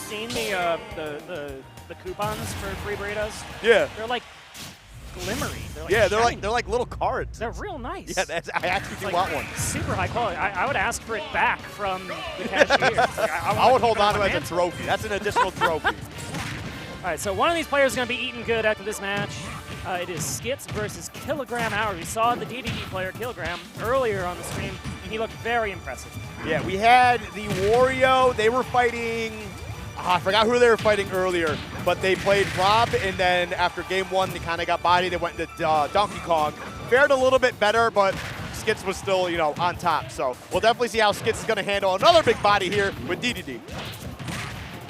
seen the coupons for free burritos? Yeah. They're like glimmery. They're like little cards. They're real nice. Yeah, I actually do want one. Super high quality. I would ask for it back from the cashier. I would hold on to it as a trophy. That's an additional trophy. All right, so one of these players is going to be eating good after this match. It is Skits versus KilogramHours. We saw the Dedede player, Kilogram, earlier on the stream, and he looked very impressive. Yeah, we had the Wario. They were fighting, I forgot who they were fighting earlier, but they played Rob, and then after game one, they kind of got bodied. They went into Donkey Kong. Fared a little bit better, but Skits was still, on top. So we'll definitely see how Skits is going to handle another big body here with Dedede.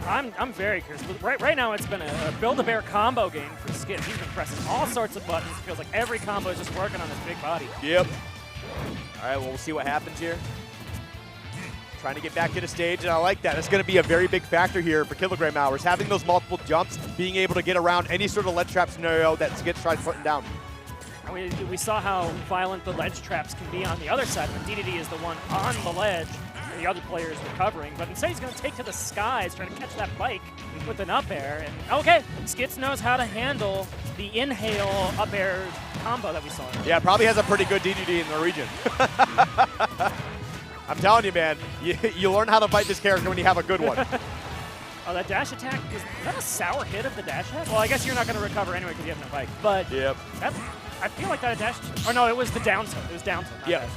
I'm very curious. Right now, it's been a Build-A-Bear combo game for Skits. He's been pressing all sorts of buttons. It feels like every combo is just working on his big body. Yep. All right, well, we'll see what happens here. Trying to get back to the stage, and I like that. It's going to be a very big factor here for KilogramHours. Having those multiple jumps, being able to get around any sort of ledge trap scenario that Skits tries putting down. We saw how violent the ledge traps can be on the other side when Dedede is the one on the ledge. The other player is recovering, but instead he's going to take to the skies, trying to catch that bike with an up air. And okay, Skits knows how to handle the inhale up air combo that we saw. Yeah, probably has a pretty good Dedede in the region. I'm telling you, man, you learn how to fight this character when you have a good one. Oh, that dash attack, was that a sour hit of the dash attack? Well, I guess you're not going to recover anyway because you have no bike. But yep. I feel like that dash, oh no, it was the down tilt. It was down tilt. Yeah.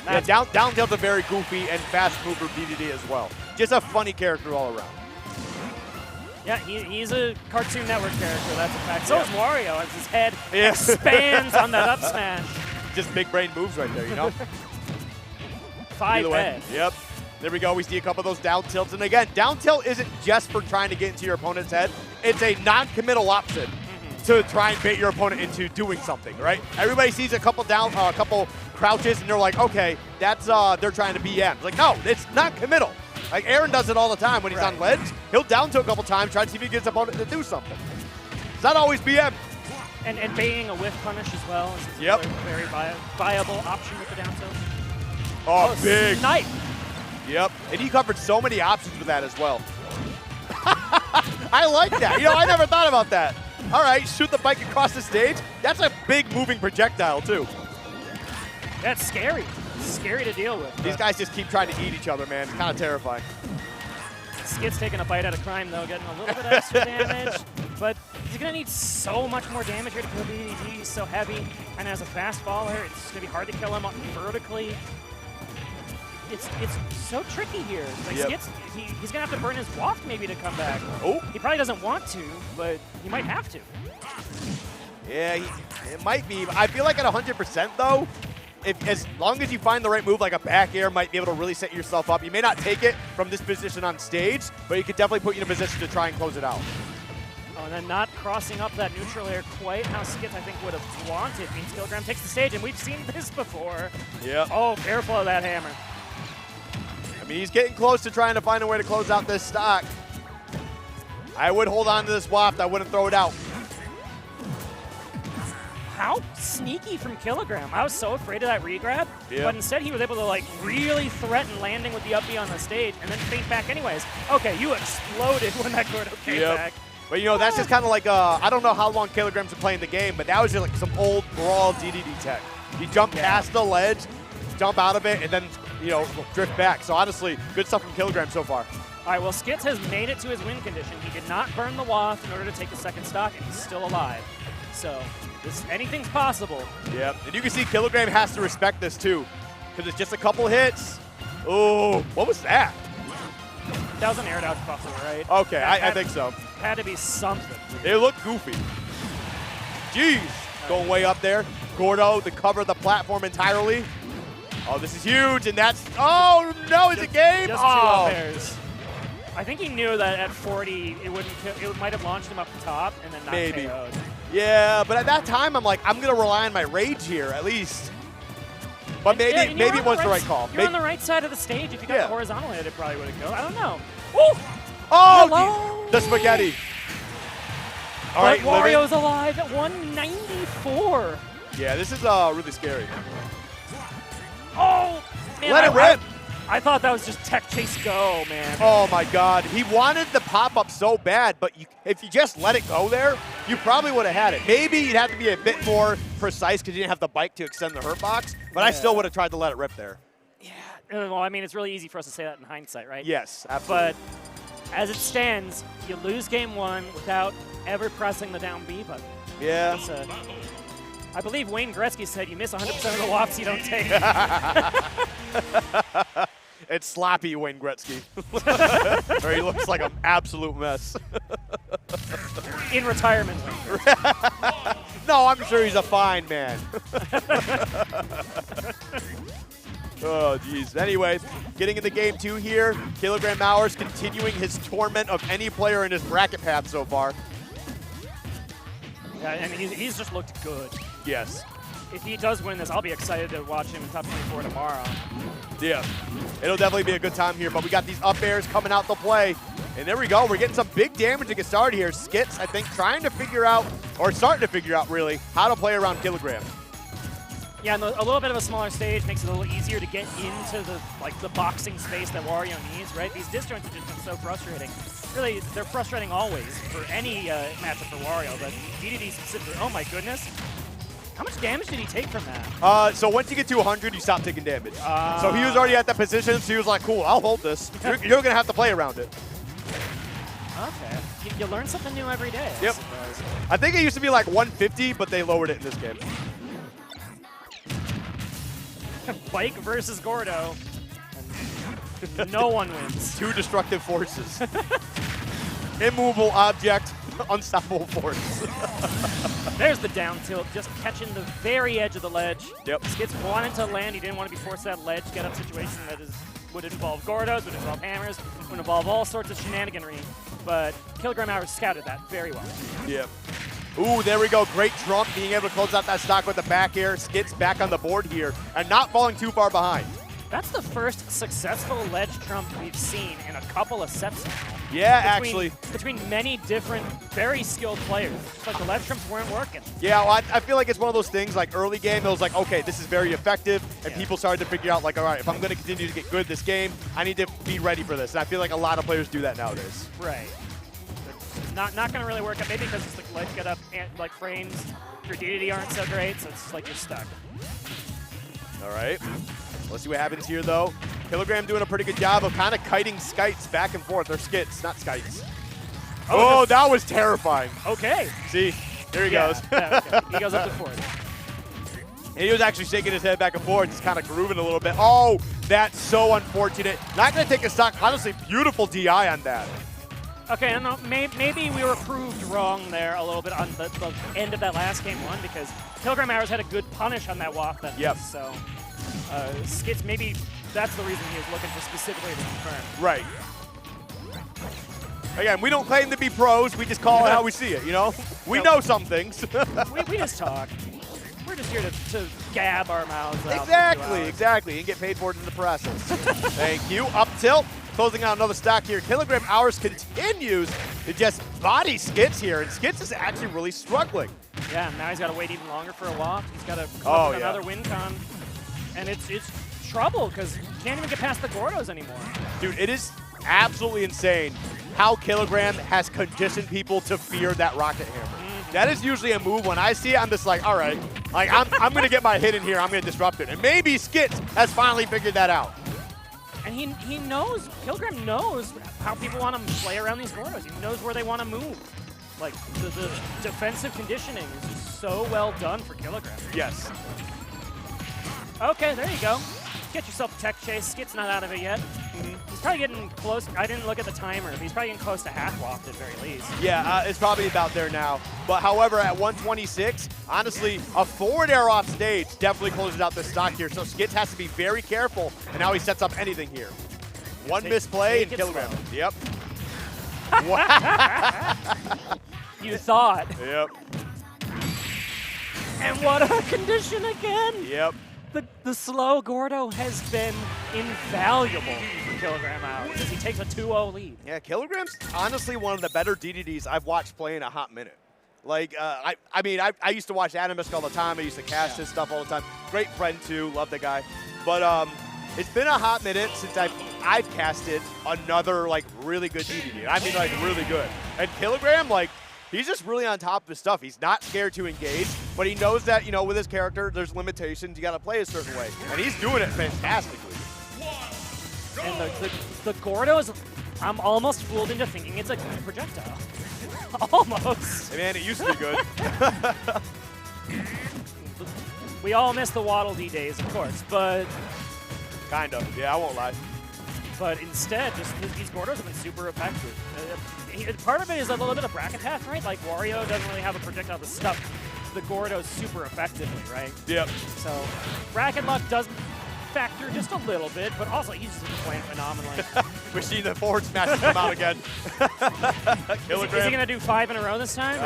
Yeah, down tilt's a very goofy and fast mover Dedede as well. Just a funny character all around. Yeah, he's a Cartoon Network character, that's a fact. So is Wario as his head expands on that up smash. Just big brain moves right there, 5 head. Yep. There we go. We see a couple of those down tilts. And again, down tilt isn't just for trying to get into your opponent's head. It's a non-committal option to try and bait your opponent into doing something, right? Everybody sees a couple crouches, and they're like, okay, that's they're trying to BM. It's like, no, it's not committal. Like Aaron does it all the time when he's on ledge. He'll down tilt a couple times, try to see if he gets his opponent to do something. It's not always BM. And baiting a whiff punish as well is a very viable option with the down tilt. Oh, big. Snipe. Yep. And he covered so many options with that as well. I like that. I never thought about that. All right, shoot the bike across the stage. That's a big moving projectile, too. That's scary. Scary to deal with. These guys just keep trying to eat each other, man. It's kind of terrifying. Skit's taking a bite out of crime, though, getting a little bit extra damage. But he's going to need so much more damage here to kill Dedede. He's so heavy. And as a fast faller, it's going to be hard to kill him vertically. It's so tricky here. Like Skits, he's going to have to burn his waft maybe to come back. Oh. He probably doesn't want to, but he might have to. Yeah, it might be. I feel like at 100%, though, as long as you find the right move, like a back air might be able to really set yourself up. You may not take it from this position on stage, but you could definitely put you in a position to try and close it out. Oh, and then not crossing up that neutral air quite how Skits, I think, would have wanted. Means Kilogram takes the stage, and we've seen this before. Yeah. Oh, careful of that hammer. I mean, he's getting close to trying to find a way to close out this stock. I would hold on to this waft. I wouldn't throw it out. How sneaky from Kilogram. I was so afraid of that regrab, but instead he was able to really threaten landing with the up B on the stage and then feint back anyways. Okay, you exploded when that Gordo came back. But that's just kind of like, I don't know how long Kilogram's been playing the game, but that was just like some old Brawl Dedede tech. You jump past the ledge, jump out of it, and then, drift back. So honestly, good stuff from Kilogram so far. All right, well, Skits has made it to his win condition. He did not burn the waft in order to take the second stock, and he's still alive. So anything's possible. Yep, and you can see Kilogram has to respect this too, because it's just a couple hits. Oh, what was that? That was an air dodge buffer, right? Okay, I think so. Had to be something. It looked goofy. Jeez, going way up there. Gordo to cover the platform entirely. Oh, this is huge, and that's, oh no, it's a game? Just 2 up airs. I think he knew that at 40, it might have launched him up the top and then not KO'd. Yeah, but at that time, I'm like, I'm going to rely on my rage here, at least. But maybe it was the right call. You're on the right side of the stage. If you got the horizontal hit, it probably would have killed. I don't know. Ooh. Oh, the spaghetti. All right, Wario's alive at 194. Yeah, this is really scary. Oh, man. Let it rip. I thought that was just tech chase go, man. Oh my God. He wanted the pop-up so bad, but if you just let it go there, you probably would have had it. Maybe you'd have to be a bit more precise because you didn't have the bike to extend the hurt box, but I still would have tried to let it rip there. Yeah. Well, I mean, it's really easy for us to say that in hindsight, right? Yes, absolutely. But as it stands, you lose game 1 without ever pressing the down B button. Yeah. I believe Wayne Gretzky said you miss 100% of the walks you don't take. It's sloppy, Wayne Gretzky. Or he looks like an absolute mess. In retirement. No, I'm sure he's a fine man. Oh, geez. Anyways, getting into game 2 here. KilogramHours continuing his torment of any player in his bracket path so far. Yeah, and he's just looked good. Yes. If he does win this, I'll be excited to watch him in top 24 tomorrow. Yeah. It'll definitely be a good time here, but we got these up airs coming out to play. And there we go. We're getting some big damage to get started here. Skits, I think, trying to figure out, or starting to figure out, really, how to play around Kilogram. Yeah, and a little bit of a smaller stage makes it a little easier to get into the boxing space that Wario needs, right? These disjoints have just been so frustrating. Really, they're frustrating always for any matchup for Wario, but Dedede specifically, oh my goodness. How much damage did he take from that? So once you get to 100, you stop taking damage. So he was already at that position, so he was like, cool, I'll hold this. You're going to have to play around it. Okay. You learn something new every day, I suppose. I think it used to be like 150, but they lowered it in this game. Bike versus Gordo. And no one wins. Two destructive forces. Immovable object, unstoppable force. There's the down tilt, just catching the very edge of the ledge. Yep. Skits wanted to land. He didn't want to be forced to that ledge get up situation that would involve Gordos, would involve hammers, would involve all sorts of shenaniganry. But KilogramHours scouted that very well. Yep. Ooh, there we go. Great trump, being able to close out that stock with the back air. Skits back on the board here and not falling too far behind. That's the first successful ledge trump we've seen in a couple of sets now. Yeah, actually. Between many different, very skilled players. Just like the ledge trumps weren't working. Yeah, well, I feel like it's one of those things, like early game, it was like, okay, this is very effective, and people started to figure out, like, all right, if I'm going to continue to get good this game, I need to be ready for this. And I feel like a lot of players do that nowadays. Right. Not going to really work out, maybe because it's like ledge get up, and like frames for Dedede aren't so great, so it's like you're stuck. All right. Let's see what happens here, though. Kilogram doing a pretty good job of kind of kiting Skits back and forth. Or Skits, not Skits. Oh, that was terrifying. Okay. See, there he goes. Okay. He goes up to fourth. And he was actually shaking his head back and forth, just kind of grooving a little bit. Oh, that's so unfortunate. Not going to take a stock. Honestly, beautiful DI on that. Okay, no, maybe we were proved wrong there a little bit on the end of that last game 1 because KilogramHours had a good punish on that walk. So Skits, maybe that's the reason he was looking for specifically to confirm. Right. Again, we don't claim to be pros. We just call it how we see it, you know? We know some things. we just talk. We're just here to gab our mouths out. Exactly. And get paid for it in the process. Thank you. Up tilt. Closing out another stock here. KilogramHours continues to just body Skits here, and Skits is actually really struggling. Yeah, now he's got to wait even longer for a walk. He's got to come up with another win con. And it's trouble because you can't even get past the Gordos anymore. Dude, it is absolutely insane how Kilogram has conditioned people to fear that rocket hammer. That is usually a move. When I see it, I'm just like, all right, like I'm going to get my hit in here. I'm going to disrupt it. And maybe Skits has finally figured that out. And he knows, Kilogram knows how people want to play around these Gordos. He knows where they want to move. Like, the defensive conditioning is just so well done for Kilogram. Yes. Okay, there you go. Get yourself a tech chase. Skit's not out of it yet. He's probably getting close. I didn't look at the timer, but he's probably getting close to half walked at very least. Yeah, it's probably about there now. But however, at 126, honestly, a forward air off stage definitely closes out the stock here. So Skits has to be very careful and how he sets up anything here. One misplay and Kilogram. Yep. You thought. Yep. And what a condition again. Yep. The slow Gordo has been invaluable for KilogramHours because he takes a 2-0 lead. Yeah, Kilogram's honestly one of the better DDDs I've watched play in a hot minute. Like, I used to watch Animusk all the time. I used to cast his stuff all the time. Great friend, too. Love the guy. But it's been a hot minute since I've casted another like really good Dedede. I mean like really good. And Kilogram, like, he's just really on top of his stuff. He's not scared to engage, but he knows that, you know, with his character, there's limitations. You got to play a certain way, and he's doing it fantastically. And the Gordo is, I'm almost fooled into thinking it's a good projectile. Almost. Hey man, it used to be good. We all miss the Waddle Dee days, of course, but Kind of. Yeah, I won't lie. But instead, just these Gordos have been super effective. Part of it is a little bit of bracket path, right? Like Wario doesn't really have a projectile to stuff the Gordos super effectively, right? Yep. So bracket luck does factor just a little bit, but also he's just playing phenomenally. We're seeing the forward smashes come out again. Is he going to do 5 in a row this time?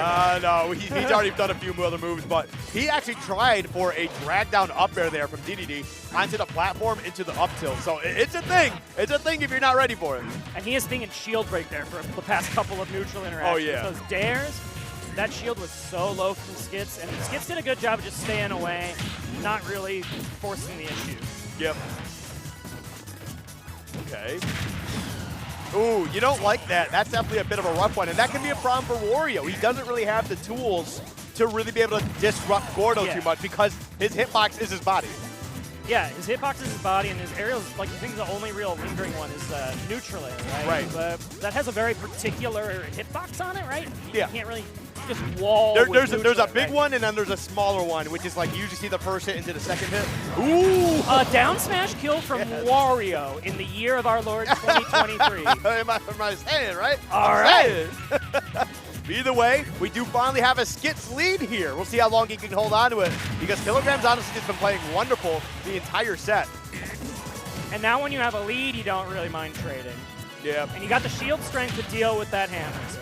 No, he's already done a few other moves, but he actually tried for a drag down up air there from Dedede onto the platform into the up tilt. So it's a thing. It's a thing if you're not ready for it. And he is thinking shield break there for the past couple of neutral interactions. Oh, yeah. Those dares, that shield was so low from Skits, and Skits did a good job of just staying away, not really forcing the issue. Yep. Okay. Ooh, you don't like that. That's definitely a bit of a rough one, and that can be a problem for Wario. He doesn't really have the tools to really be able to disrupt Gordo too much because his hitbox is his body. Yeah, his hitbox is his body, and his aerial is, like, I think the only real lingering one is neutral air, right? Right. But that has a very particular hitbox on it, right? You Yeah. can't really just wall There's a big right? one, and then there's a smaller one, which is like you usually see the first hit into the second hit. Ooh! A down smash kill from Wario in the year of our Lord 2023. am I saying, right? All I'm right. saying. Either way, we do finally have a Skits lead here. We'll see how long he can hold on to it, because Kilogram's honestly just been playing wonderful the entire set. And now when you have a lead, you don't really mind trading. Yeah. And you got the shield strength to deal with that hammer. So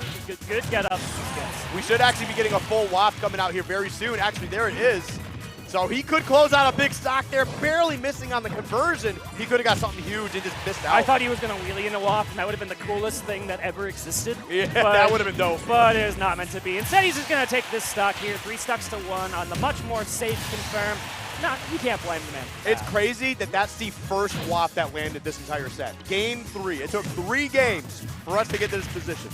good get up from Skits. We should actually be getting a full waft coming out here very soon. Actually, there it is. So he could close out a big stock there, barely missing on the conversion. He could have got something huge and just missed out. I thought he was going to wheelie into waft, and that would have been the coolest thing that ever existed. Yeah, that would have been dope. But it was not meant to be. Instead, he's just going to take this stock here, 3 stocks to 1 on the much more safe confirm. No, you can't blame the man. It's crazy that that's the first waft that landed this entire set. Game 3. It took 3 games for us to get to this position.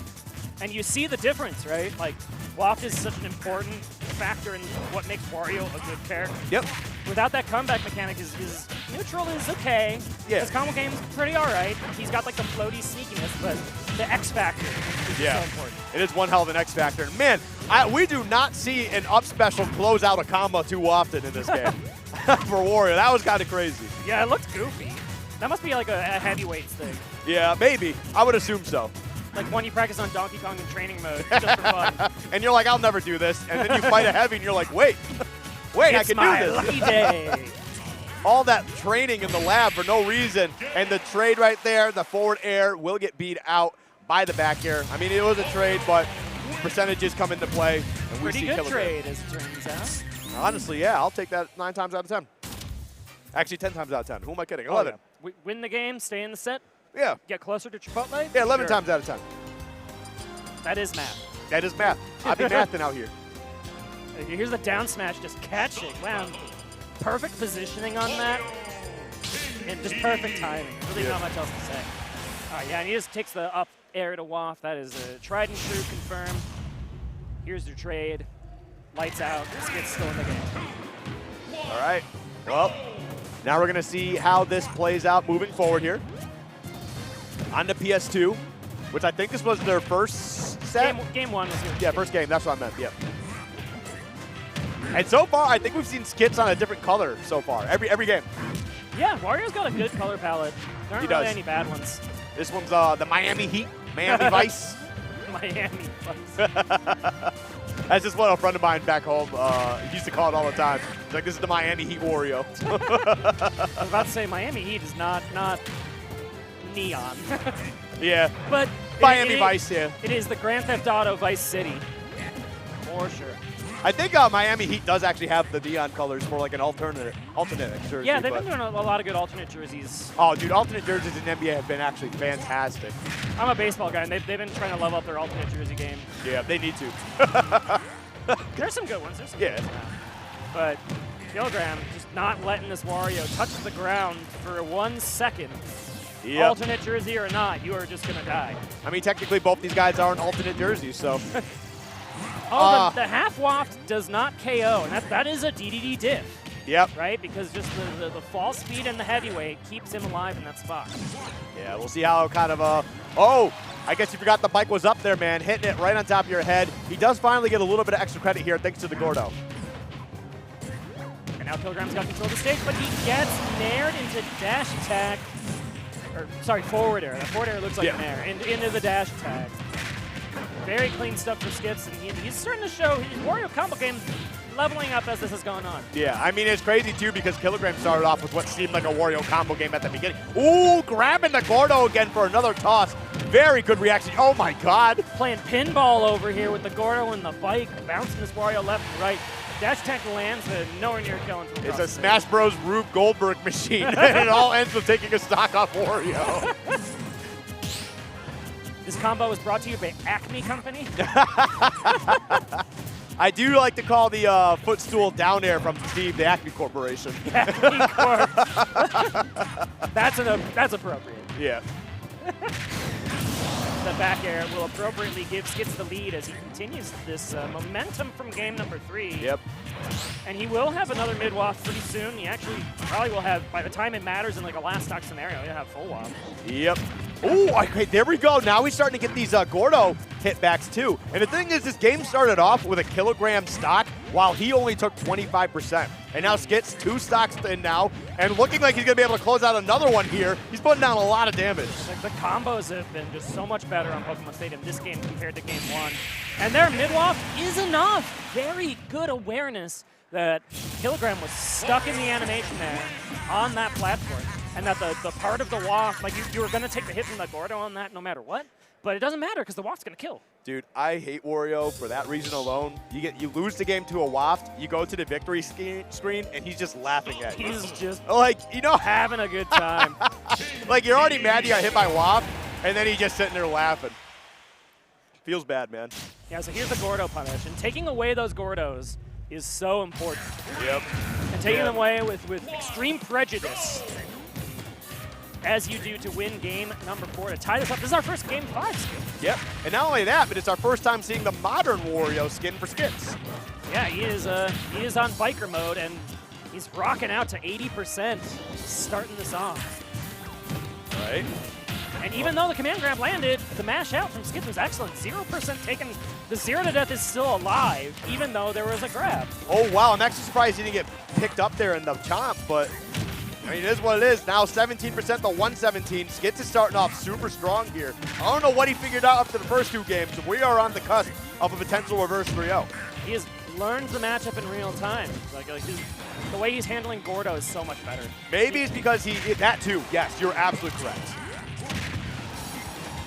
And you see the difference, right? Like, waft is such an important factor in what makes Wario a good character. Yep. Without that comeback mechanic, his neutral is okay. Yeah. His combo game's pretty all right. He's got like the floaty sneakiness, but the X factor is so important. It is one hell of an X factor. And man, we do not see an up special close out a combo too often in this game for Wario. That was kind of crazy. Yeah, it looked goofy. That must be like a heavyweights thing. Yeah, maybe. I would assume so. Like when you practice on Donkey Kong in training mode, just for fun. And you're like, I'll never do this. And then you fight a heavy and you're like, wait, I can do this. Lucky day. All that training in the lab for no reason. And the trade right there, the forward air will get beat out by the back air. I mean, it was a trade, but percentages come into play. And we Pretty see good Kilogram. trade, as it turns out. Honestly, yeah, I'll take that 9 times out of 10. Actually, 10 times out of 10. Who am I kidding? 11. We win the game, stay in the set, Yeah. get closer to Chipotle. Yeah, 11 Sure. times out of 10. That is math. That is math. I'll be mathing out here. Here's the down smash just catching. Wow. Perfect positioning on that. And just perfect timing. Really not much else to say. All right, yeah, and he just takes the up air to waft. That is a tried and true confirmed. Here's your trade. Lights out. Skits still in the game. All right. Well, now we're going to see how this plays out moving forward here. On the PS2, which I think this was their first set. Game 1 was here. Yeah, first game. That's what I meant. Yep. And so far, I think we've seen Skits on a different color so far. Every game. Yeah, Wario's got a good color palette. There aren't really any bad ones. This one's the Miami Heat, Miami Vice. Miami Vice. That's just what a friend of mine back home used to call it all the time. He's like, this is the Miami Heat Wario. I was about to say Miami Heat is not neon. Yeah. But Miami Vice, yeah. It is the Grand Theft Auto Vice City. For sure. I think Miami Heat does actually have the neon colors for like an alternate jersey. Yeah, they've been doing a lot of good alternate jerseys. Oh, dude, alternate jerseys in NBA have been actually fantastic. I'm a baseball guy, and they've been trying to level up their alternate jersey game. Yeah, they need to. There's some good ones. There's some Yeah. good ones now. But Kilogram just not letting this Wario touch the ground for 1 second. Yep. Alternate jersey or not, you are just going to die. I mean, technically, both these guys are in alternate jerseys, so. The half waft does not KO, and that is a DDD diff. Yep. Right? Because just the fall speed and the heavyweight keeps him alive in that spot. Yeah, we'll see how kind of oh, I guess you forgot the bike was up there, man. Hitting it right on top of your head. He does finally get a little bit of extra credit here thanks to the Gordo. And now Kilogram's got control of the stage, but he gets nared into dash attack. Or, sorry, forward air. The forward air looks like an air. Into the dash attack. Very clean stuff for Skits, and he's starting to show his Wario combo game leveling up as this has gone on. Yeah, I mean, it's crazy, too, because Kilogram started off with what seemed like a Wario combo game at the beginning. Ooh, grabbing the Gordo again for another toss. Very good reaction. Oh, my God. Playing pinball over here with the Gordo and the bike, bouncing this Wario left and right. Dash attack lands, but nowhere near killing. It's a Smash Bros. Rube Goldberg machine, and it all ends with taking a stock off Wario. This combo was brought to you by Acme Company. I do like to call the footstool down air from Steve the Acme Corporation. Acme Corp. That's appropriate. Yeah. The back air will appropriately give Skits the lead as he continues this momentum from game number 3. Yep. And he will have another mid-waft pretty soon. He actually probably will have, by the time it matters in like a last stock scenario, he'll have full waft. Yep. Ooh, okay, there we go. Now he's starting to get these Gordo hitbacks too. And the thing is, this game started off with a Kilogram stock while he only took 25%. And now Skits 2 stocks in now, and looking like he's going to be able to close out another one here. He's putting down a lot of damage. Like the combos have been just so much better on Pokemon Stadium this game compared to game 1. And their mid-waft is enough. Very good awareness that Kilogram was stuck in the animation there on that platform. And that the part of the waft, like you were going to take the hit from the Gordo on that no matter what. But it doesn't matter because the waft's going to kill. Dude, I hate Wario for that reason alone. You lose the game to a waft, you go to the victory screen, and he's just laughing at you. He's just like, you know, having a good time. Like, you're already mad you got hit by waft, and then he's just sitting there laughing. Feels bad, man. Yeah, so here's the Gordo punish. And taking away those Gordos is so important. Yep. And taking them away with extreme prejudice, as you do to win game number 4 to tie this up. This is our first game 5 skin. Yep, and not only that, but it's our first time seeing the modern Wario skin for Skits. Yeah, he is on biker mode, and he's rocking out to 80%, starting this off. Right. And even though the command grab landed, the mash out from Skits was excellent. 0% taken. The 0 to death is still alive, even though there was a grab. Oh, wow, I'm actually surprised he didn't get picked up there in the chomp, but I mean, it is what it is. Now 17% to 117. Skits is starting off super strong here. I don't know what he figured out after the first 2 games, but we are on the cusp of a potential reverse 3-0. He has learned the matchup in real time. The way he's handling Gordo is so much better. Maybe it's because that too. Yes, you're absolutely correct.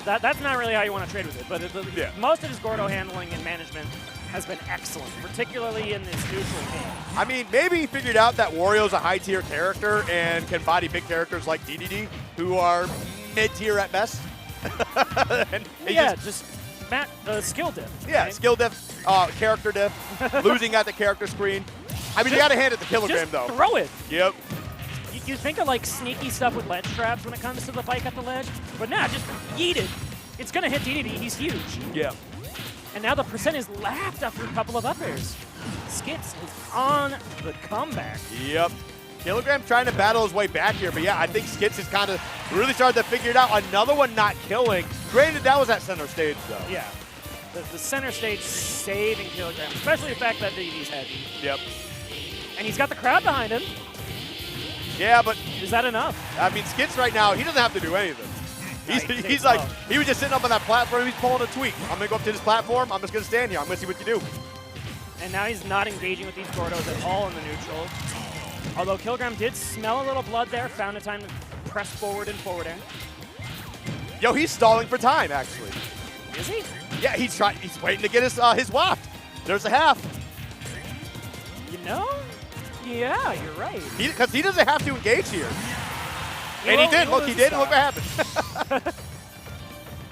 That's not really how you want to trade with it, but yeah. Most of his Gordo handling and management has been excellent, particularly in this neutral game. I mean, maybe he figured out that Wario's a high-tier character and can body big characters like Dedede, who are mid-tier at best. And yeah, just skill diff. Yeah, right? Skill diff, character diff, losing at the character screen. I mean, you got to hand it to Kilogram, though. Throw it. Yep. You think of like sneaky stuff with ledge traps when it comes to the bike at the ledge, but nah, just yeet it. It's gonna hit Dedede. He's huge. Yeah. And now the percent is lapped after a couple of up airs. Skits is on the comeback. Yep. Kilogram trying to battle his way back here, but yeah, I think Skits has kind of really started to figure it out. Another one not killing. Granted, that was at center stage, though. Yeah. The center stage saving Kilogram, especially the fact that Dedede's heavy. Yep. And he's got the crowd behind him. Yeah, but is that enough? I mean, Skits right now, he doesn't have to do anything. He's like, he was just sitting up on that platform, he's pulling a tweak. I'm gonna go up to this platform, I'm just gonna stand here, I'm gonna see what you do. And now he's not engaging with these Gordos at all in the neutral. Although Kilogram did smell a little blood there, found a time to press forward and forward air. Yo, he's stalling for time, actually. Is he? Yeah, he's waiting to get his waft. There's a half. You know? Yeah, you're right. Because he doesn't have to engage here. And he did. Look, he did. Look what happened.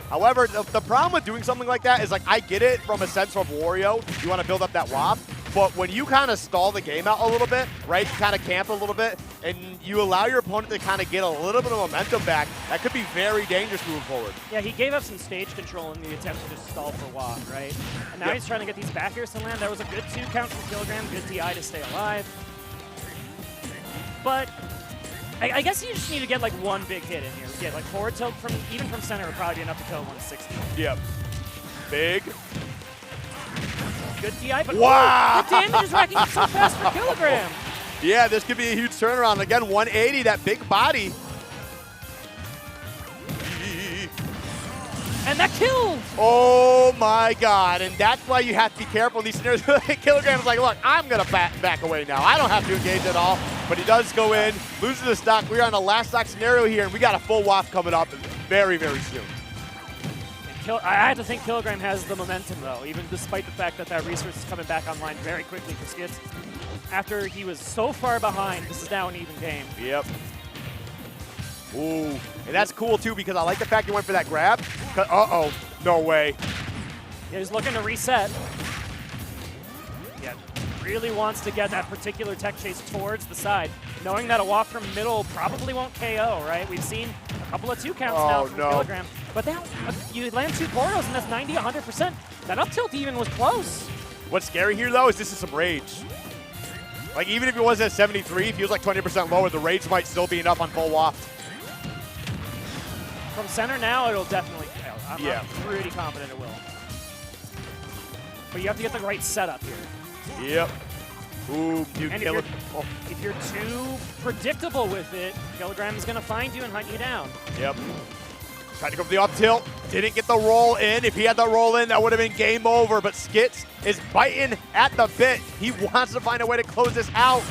However, the problem with doing something like that is, like, I get it from a sense of Wario. You want to build up that waft. But when you kind of stall the game out a little bit, right, you kind of camp a little bit, and you allow your opponent to kind of get a little bit of momentum back, that could be very dangerous moving forward. Yeah, he gave up some stage control in the attempt to just stall for walk, right? And now he's trying to get these back airs to land. That was a good 2 count from Kilogram, good DI to stay alive. But I guess you just need to get like one big hit in here. Get like forward tilt from even from center would probably be enough to kill 160. Yep. Big. Good DI, but wow! The damage is racking up so fast for Kilogram. Yeah, this could be a huge turnaround. Again, 180, that big body. And that killed! Oh my God, and that's why you have to be careful in these scenarios. Kilogram's like, look, I'm gonna back away now. I don't have to engage at all, but he does go in, loses the stock. We're on a last stock scenario here, and we got a full waft coming up very, very soon. I had to think Kilogram has the momentum, though, even despite the fact that that resource is coming back online very quickly for Skits. After he was so far behind, this is now an even game. Yep. Ooh, and that's cool, too, because I like the fact he went for that grab. Uh-oh, no way. Yeah, he's looking to reset. Yeah, really wants to get that particular tech chase towards the side, knowing that a walk from middle probably won't KO, right? We've seen a couple of 2 counts now from Kilogram. But now you land 2 Boros, and that's 90, 100%. That up tilt even was close. What's scary here, though, is this is some rage. Like, even if he was at 73, if he was like 20% lower, the rage might still be enough on full waft. From center now, it'll definitely fail. I'm pretty confident it will. But you have to get the right setup here. Yep. Ooh, you kill it. If you're too predictable with it, Kilogram is going to find you and hunt you down. Yep. Tried to go for the up tilt. Didn't get the roll in. If he had the roll in, that would have been game over. But Skits is biting at the bit. He wants to find a way to close this out.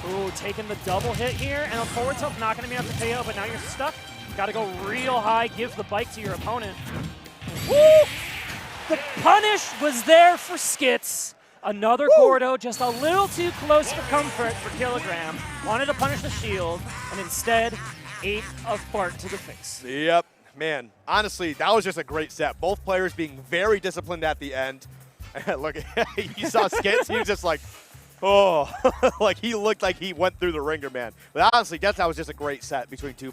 Ooh, taking the double hit here. And a forward tilt not going to be enough to KO, but now you're stuck. Got to go real high, give the bike to your opponent. Woo! The punish was there for Skits. Another Gordo, just a little too close for comfort for Kilogram. Wanted to punish the shield, and instead ate a fart to the face. Yep. Man, honestly, that was just a great set. Both players being very disciplined at the end. Look, you saw Skits, he was just like, oh, like he looked like he went through the ringer, man. But honestly, that was just a great set between 2